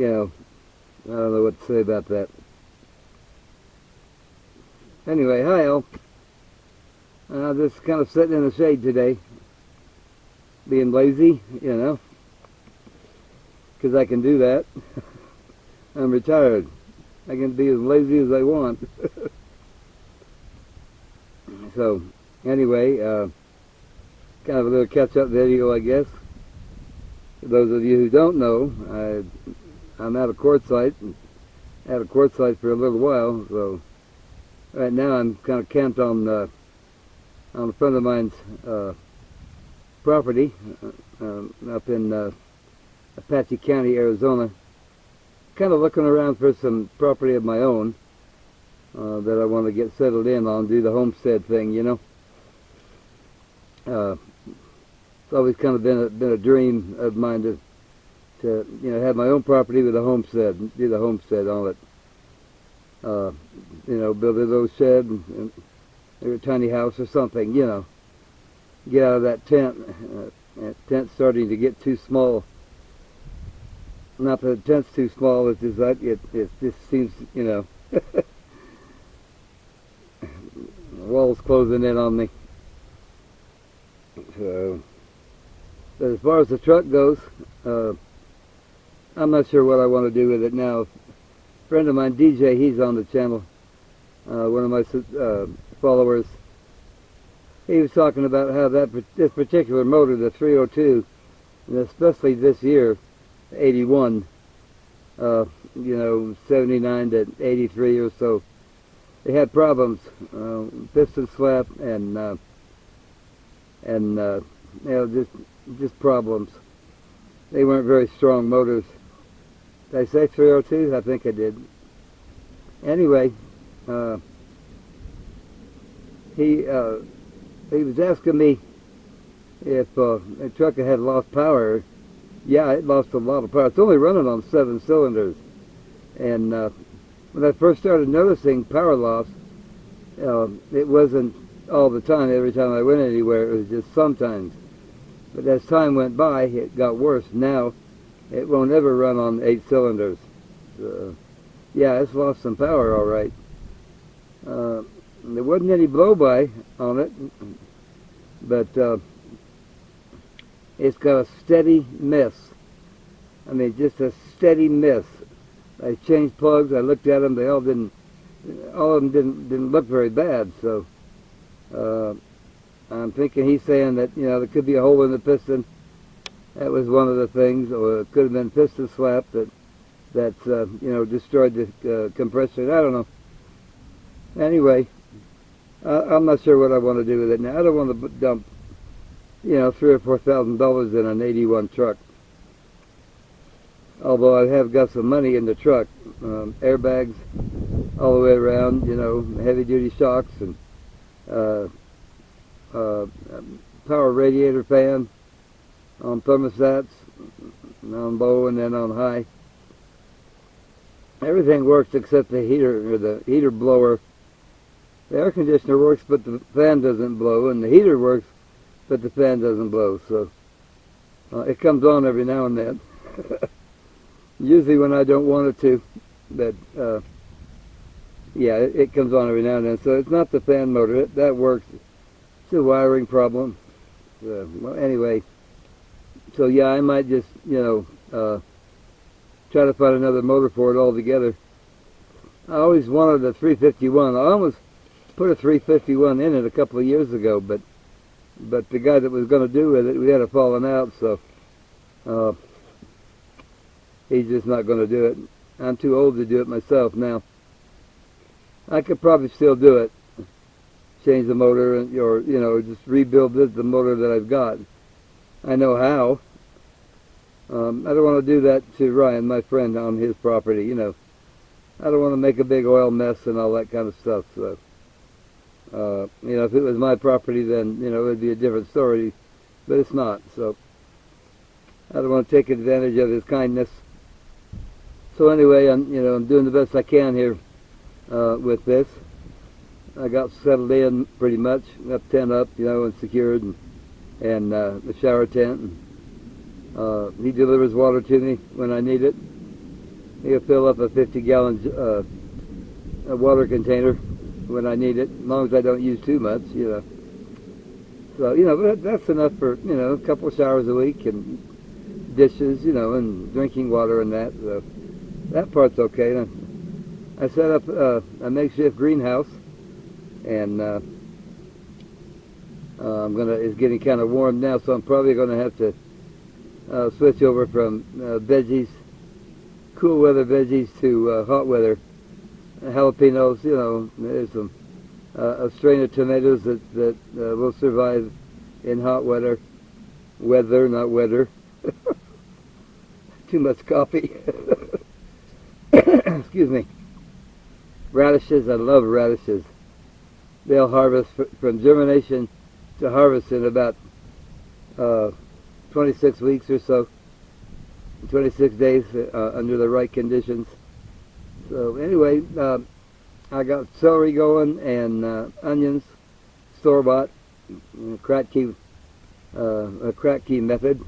I don't know what to say about that. Anyway, hi all. Just kind of sitting in the shade today, being lazy, because I can do that. I'm retired. I can be as lazy as I want. So, anyway, kind of a little catch-up video, I guess. For those of you who don't know, I'm out of quartzite, for a little while, so right now I'm kind of camped on a friend of mine's property up in Apache County, Arizona. Kind of looking around for some property of my own that I want to get settled in on, do the homestead thing, It's always kind of been a dream of mine to have my own property with a homestead, do the homestead on it. Build a little shed and a tiny house or something, get out of that tent. That tent's starting to get too small. Not that the tent's too small, it's just that it just seems, the wall's closing in on me. So, but as far as the truck goes, I'm not sure what I want to do with it now. A friend of mine, DJ, he's on the channel, one of my followers. He was talking about how this particular motor, the 302, and especially this year, 81, 79 to 83 or so, they had problems, piston slap and just problems. They weren't very strong motors. Did I say 302? I think I did. Anyway, he was asking me if the truck had lost power. Yeah, it lost a lot of power. It's only running on 7 cylinders. And when I first started noticing power loss, it wasn't all the time. Every time I went anywhere, it was just sometimes. But as time went by, it got worse. Now, it won't ever run on 8 cylinders. Yeah, it's lost some power, all right. There wasn't any blow-by on it, but it's got a steady miss. I mean, just a steady miss. I changed plugs. I looked at them. They all of them didn't look very bad. So I'm thinking he's saying that there could be a hole in the piston. That was one of the things, or it could have been piston slap that's destroyed the compressor. I don't know. Anyway, I'm not sure what I want to do with it now. I don't want to dump $3,000 or $4,000 in an 81 truck. Although I have got some money in the truck, airbags all the way around, heavy duty shocks and power radiator fan on thermostats, on low and then on high. Everything works except the heater, or the heater blower. The air conditioner works, but the fan doesn't blow, and the heater works, but the fan doesn't blow. So it comes on every now and then. Usually when I don't want it to, but yeah, it comes on every now and then. So it's not the fan motor. That works. It's a wiring problem. Well, anyway, so yeah, I might just try to find another motor for it altogether. I always wanted a 351. I almost put a 351 in it a couple of years ago, but the guy that was going to do with it, we had a falling out, so he's just not going to do it. I'm too old to do it myself now. I could probably still do it. Change the motor, or just rebuild the motor that I've got. I know how. I don't want to do that to Ryan, my friend, on his property. I don't want to make a big oil mess and all that kind of stuff. So, if it was my property, then it would be a different story. But it's not. So, I don't want to take advantage of his kindness. So anyway, I'm doing the best I can here with this. I got settled in pretty much, got the tent up, and secured, and the shower tent. And, he delivers water to me when I need it. You fill up a 50-gallon water container when I need it, as long as I don't use too much, you know. So, you know, but that's enough for, you know, a couple showers a week and dishes, you know, and drinking water and that. So that part's okay. I set up a makeshift greenhouse, and it's getting kind of warm now, so I'm probably gonna have to switch over from veggies, cool weather veggies, to hot weather jalapenos. You know, there's some a strain of tomatoes that will survive in hot weather. Not weather. Too much coffee. Excuse me. Radishes, I love radishes. They'll harvest from germination to harvest in about 26 weeks or so. 26 days under the right conditions. So anyway, I got celery going and onions, store-bought, a crack key method.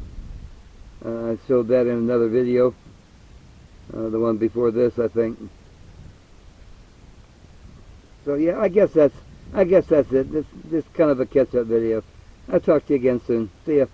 I showed that in another video, the one before this, I think. So yeah, I guess that's it. This kind of a catch-up video. I'll talk to you again soon. See ya.